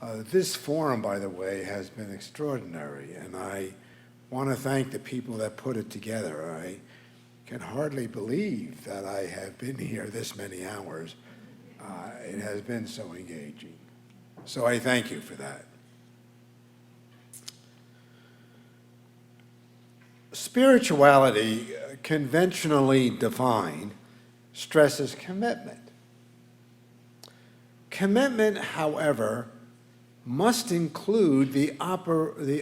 This forum, by the way, has been extraordinary, and I want to thank the people that put it together. I can hardly believe that I have been here this many hours. It has been so engaging. So I thank you for that. Spirituality, conventionally defined, stresses commitment. Commitment, however, must include the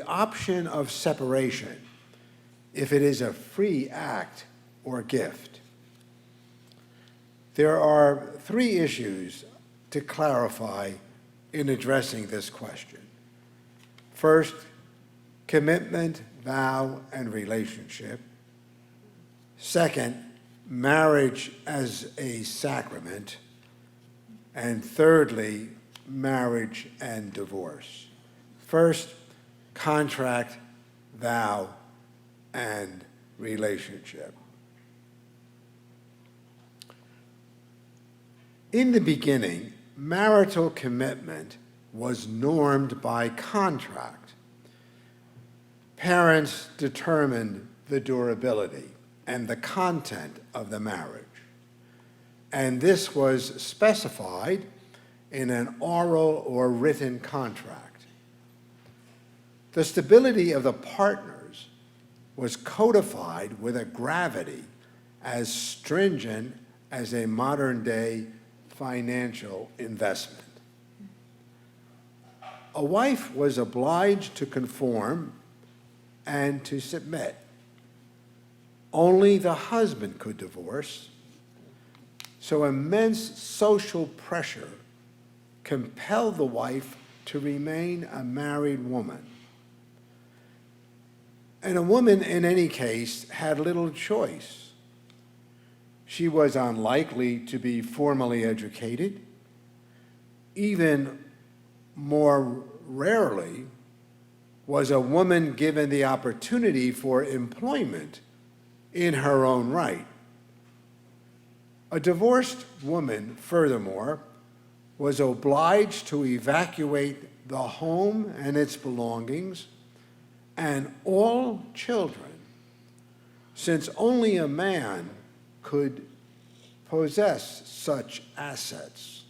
option of separation if it is a free act or gift. There are three issues to clarify in addressing this question. First, commitment, vow, and relationship. Second, marriage as a sacrament. And thirdly, marriage and divorce. First, contract, vow, and relationship. In the beginning, marital commitment was normed by contract. Parents determined the durability and the content of the marriage, and this was specified in an oral or written contract. The stability of the partners was codified with a gravity as stringent as a modern-day financial investment. A wife was obliged to conform and to submit. Only the husband could divorce, so immense social pressure compelled the wife to remain a married woman. And a woman, in any case, had little choice. She was unlikely to be formally educated. Even more rarely was a woman given the opportunity for employment in her own right. A divorced woman, furthermore, was obliged to evacuate the home and its belongings and all children, since only a man could possess such assets.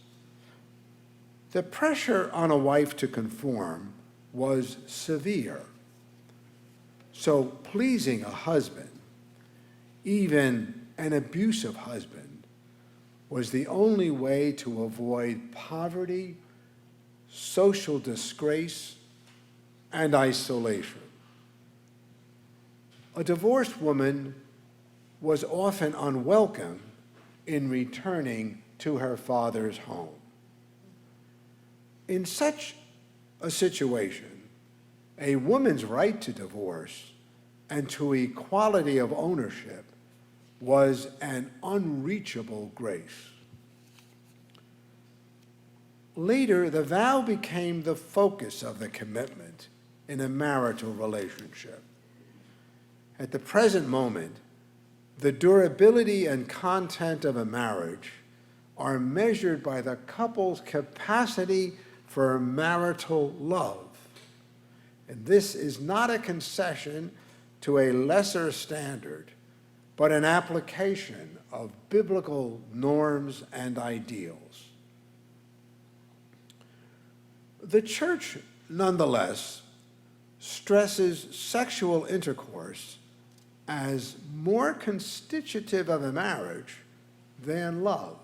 The pressure on a wife to conform was severe. So pleasing a husband, even an abusive husband, was the only way to avoid poverty, social disgrace, and isolation. A divorced woman was often unwelcome in returning to her father's home. In such a situation, a woman's right to divorce and to equality of ownership was an unreachable grace. Later, the vow became the focus of the commitment in a marital relationship. At the present moment, the durability and content of a marriage are measured by the couple's capacity for marital love. And this is not a concession to a lesser standard, but an application of biblical norms and ideals. The Church, nonetheless, stresses sexual intercourse as more constitutive of a marriage than love.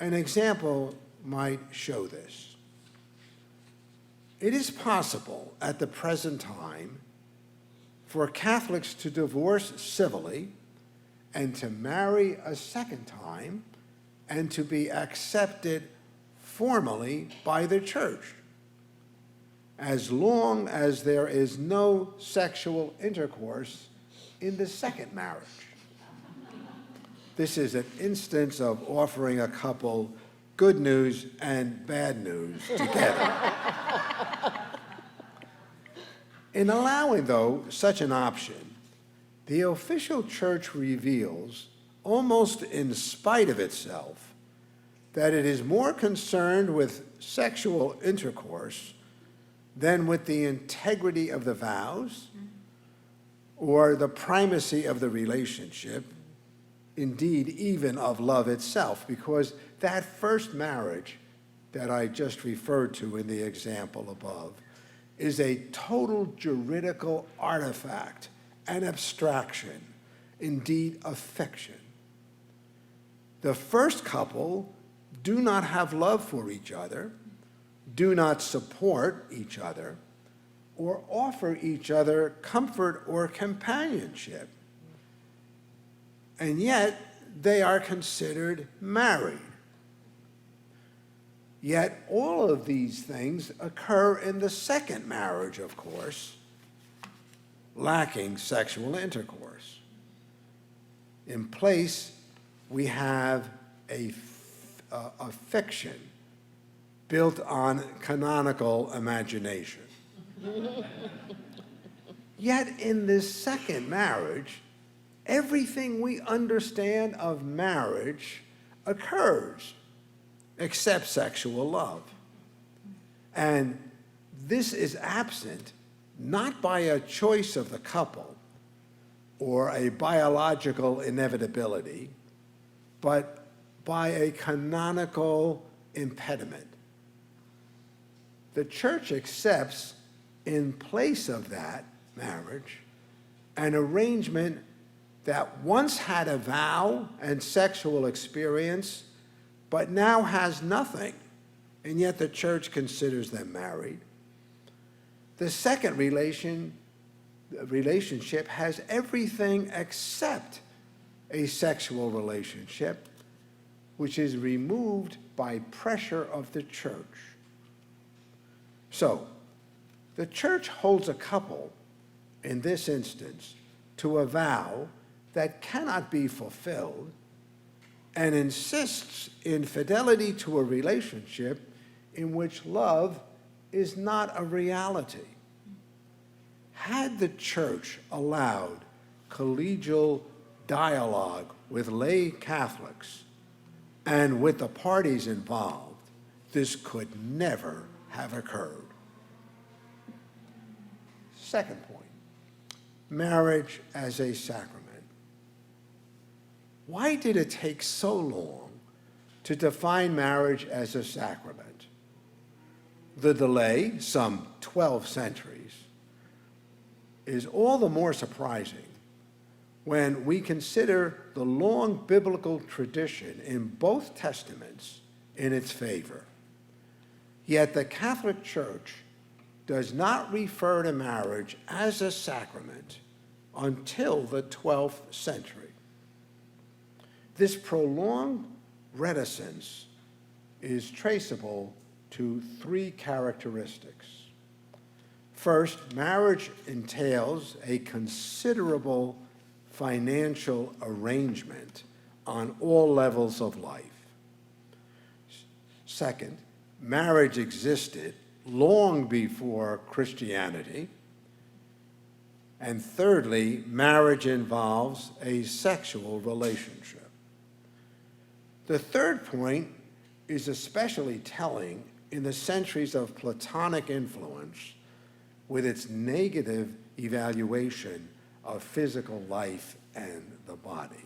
An example might show this. It is possible at the present time for Catholics to divorce civilly and to marry a second time and to be accepted formally by the Church, as long as there is no sexual intercourse in the second marriage. This is an instance of offering a couple good news and bad news together. In allowing, though, such an option, the official Church reveals, almost in spite of itself, that it is more concerned with sexual intercourse than with the integrity of the vows or the primacy of the relationship, indeed even of love itself, because that first marriage that I just referred to in the example above is a total juridical artifact, an abstraction, indeed a fiction. The first couple do not have love for each other, do not support each other, or offer each other comfort or companionship. And yet, they are considered married. Yet, all of these things occur in the second marriage, of course, lacking sexual intercourse. In place, we have a fiction built on canonical imagination. Yet in this second marriage, everything we understand of marriage occurs except sexual love. And this is absent not by a choice of the couple or a biological inevitability, but by a canonical impediment. The church accepts, in place of that marriage, an arrangement that once had a vow and sexual experience, but now has nothing, and yet the church considers them married. The second relationship has everything except a sexual relationship, which is removed by pressure of the church. So, the church holds a couple, in this instance, to a vow that cannot be fulfilled and insists in fidelity to a relationship in which love is not a reality. Had the church allowed collegial dialogue with lay Catholics and with the parties involved, this could never have occurred. Second point, marriage as a sacrament. Why did it take so long to define marriage as a sacrament? The delay, some 12 centuries, is all the more surprising when we consider the long biblical tradition in both testaments in its favor. Yet the Catholic Church does not refer to marriage as a sacrament until the 12th century. This prolonged reticence is traceable to three characteristics. First, marriage entails a considerable financial arrangement on all levels of life. Second, marriage existed long before Christianity. And thirdly, marriage involves a sexual relationship. The third point is especially telling in the centuries of Platonic influence with its negative evaluation of physical life and the body.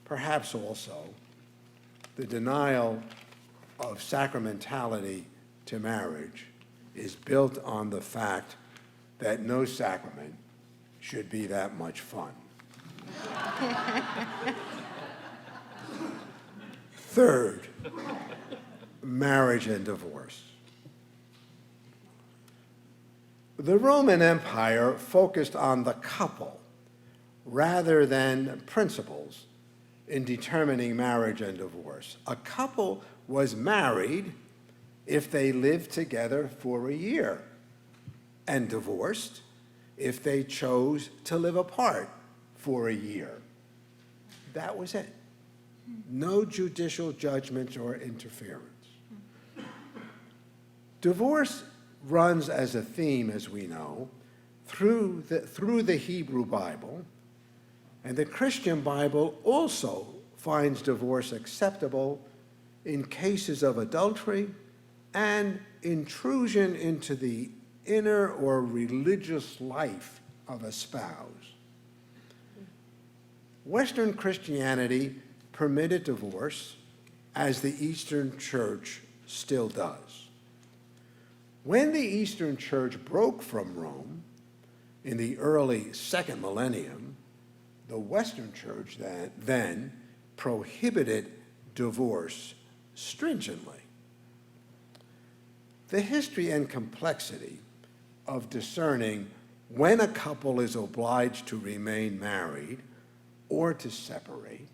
Perhaps also the denial of sacramentality to marriage is built on the fact that no sacrament should be that much fun. Third, marriage and divorce. The Roman Empire focused on the couple rather than principles in determining marriage and divorce. A couple was married if they lived together for a year, and divorced if they chose to live apart for a year. That was it. No judicial judgments or interference. Divorce runs as a theme, as we know, through the Hebrew Bible, and the Christian Bible also finds divorce acceptable in cases of adultery and intrusion into the inner or religious life of a spouse. Western Christianity permitted divorce, as the Eastern Church still does. When the Eastern Church broke from Rome in the early second millennium, the Western Church then prohibited divorce stringently. The history and complexity of discerning when a couple is obliged to remain married or to separate,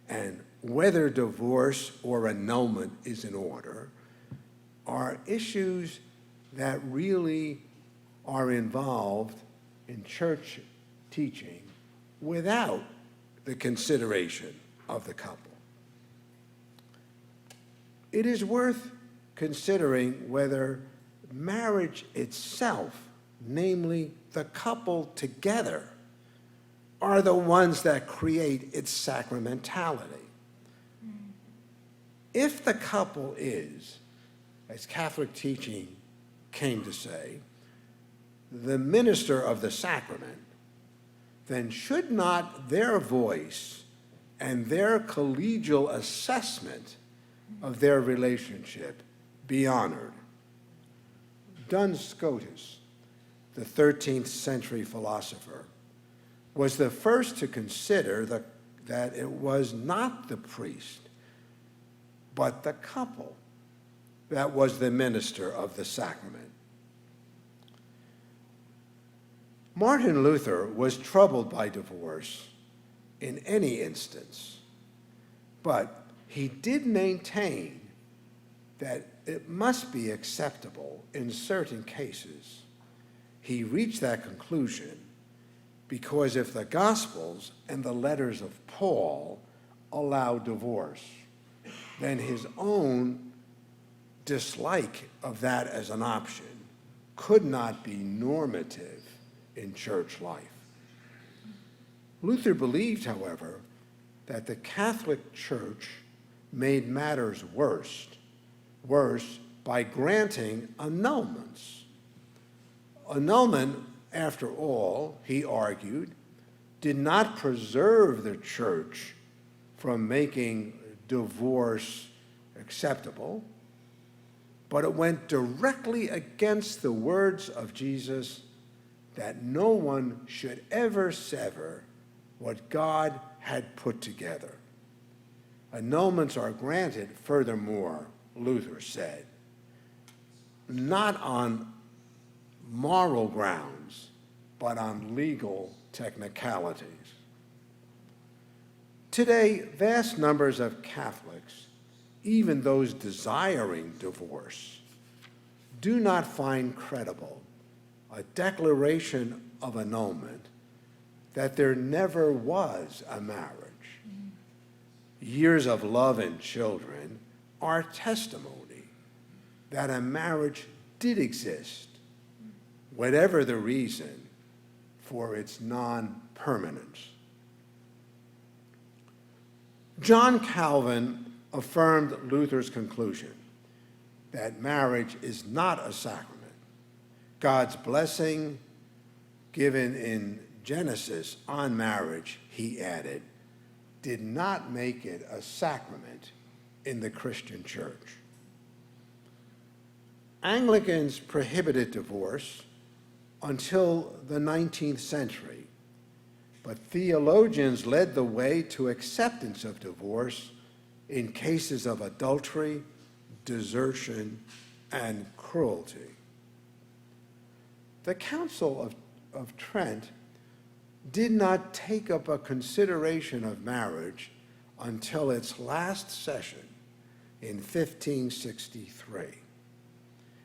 and whether divorce or annulment is in order, are issues that really are involved in church teaching without the consideration of the couple. It is worth considering whether marriage itself, namely the couple together, are the ones that create its sacramentality. If the couple is, as Catholic teaching came to say, the minister of the sacrament, then should not their voice and their collegial assessment of their relationship be honored? Duns Scotus, the 13th century philosopher, was the first to consider that it was not the priest, but the couple that was the minister of the sacrament. Martin Luther was troubled by divorce in any instance, but he did maintain that it must be acceptable in certain cases. He reached that conclusion because if the Gospels and the letters of Paul allow divorce, then his own dislike of that as an option could not be normative in church life. Luther believed, however, that the Catholic Church made matters worse by granting annulments. Annulment, after all, he argued, did not preserve the church from making divorce acceptable, but it went directly against the words of Jesus that no one should ever sever what God had put together. Annulments are granted, furthermore, Luther said, not on moral grounds, but on legal technicalities. Today, vast numbers of Catholics, even those desiring divorce, do not find credible a declaration of annulment that there never was a marriage. Years of love and children are testimony that a marriage did exist, whatever the reason for its non-permanence. John Calvin affirmed Luther's conclusion that marriage is not a sacrament. God's blessing given in Genesis on marriage, he added, did not make it a sacrament in the Christian church. Anglicans prohibited divorce until the 19th century, but theologians led the way to acceptance of divorce in cases of adultery, desertion, and cruelty. The Council of Trent did not take up a consideration of marriage until its last session in 1563,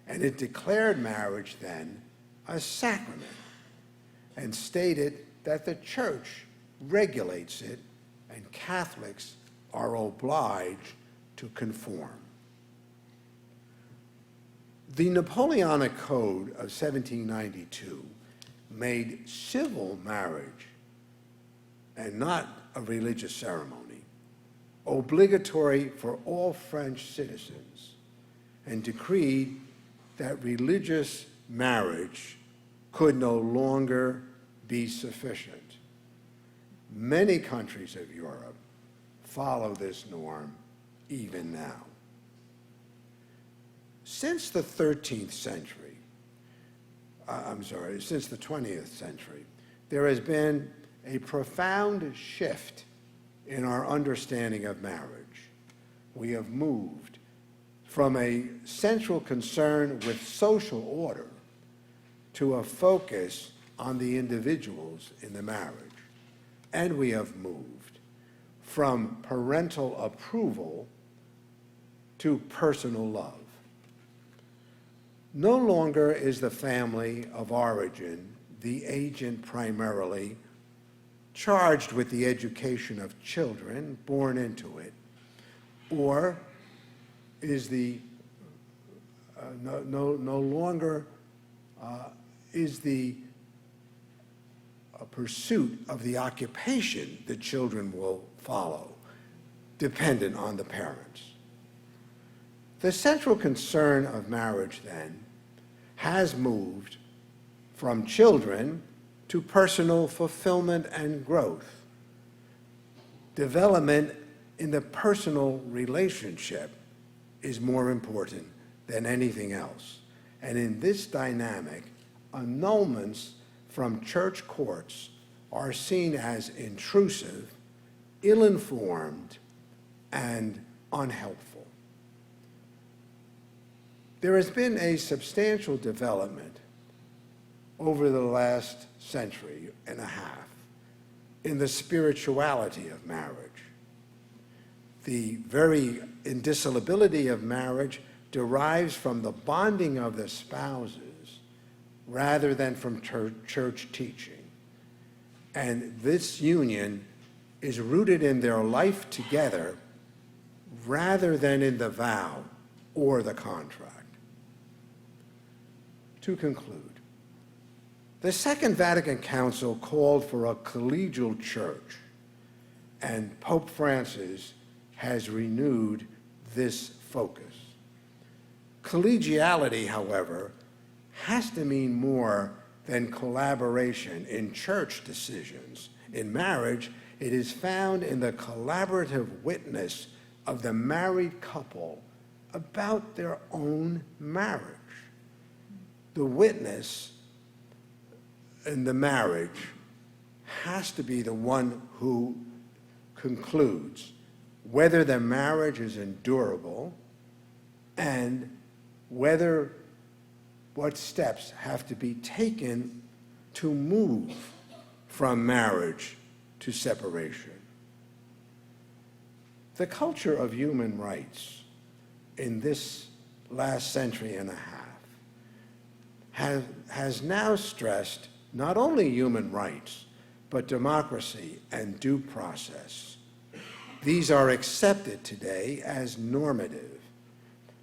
and it declared marriage then a sacrament and stated that the church regulates it and Catholics are obliged to conform. The Napoleonic Code of 1792 made civil marriage, and not a religious ceremony, obligatory for all French citizens, and decreed that religious marriage could no longer be sufficient. Many countries of Europe follow this norm even now. Since the 13th century, since the 20th century, there has been a profound shift in our understanding of marriage. We have moved from a central concern with social order to a focus on the individuals in the marriage. And we have moved from parental approval to personal love. No longer is the family of origin the agent primarily charged with the education of children born into it, or is no longer is the pursuit of the occupation the children will follow dependent on the parents. The central concern of marriage, then, has moved from children to personal fulfillment and growth. Development in the personal relationship is more important than anything else. And in this dynamic, annulments from church courts are seen as intrusive, ill-informed, and unhelpful. There has been a substantial development over the last century and a half in the spirituality of marriage. The very indissolubility of marriage derives from the bonding of the spouses rather than from church teaching. And this union is rooted in their life together rather than in the vow or the contract. To conclude, the Second Vatican Council called for a collegial church, and Pope Francis has renewed this focus. Collegiality, however, has to mean more than collaboration in church decisions. In marriage, it is found in the collaborative witness of the married couple about their own marriage. The witness in the marriage has to be the one who concludes whether the marriage is endurable and what steps have to be taken to move from marriage to separation. The culture of human rights in this last century and a half has now stressed not only human rights, but democracy and due process. These are accepted today as normative,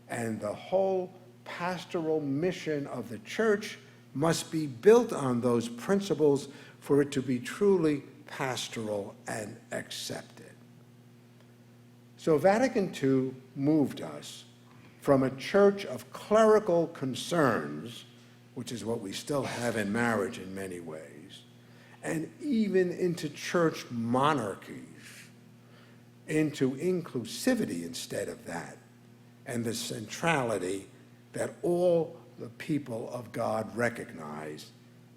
and the whole pastoral mission of the church must be built on those principles for it to be truly pastoral and accepted. So Vatican II moved us from a church of clerical concerns, which is what we still have in marriage in many ways, and even into church monarchies, into inclusivity instead of that, and the centrality that all the people of God recognize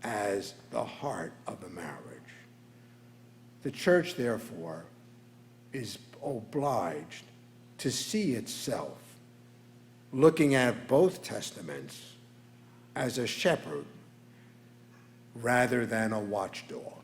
as the heart of the marriage. The church, therefore, is obliged to see itself, looking at both testaments, as a shepherd rather than a watchdog.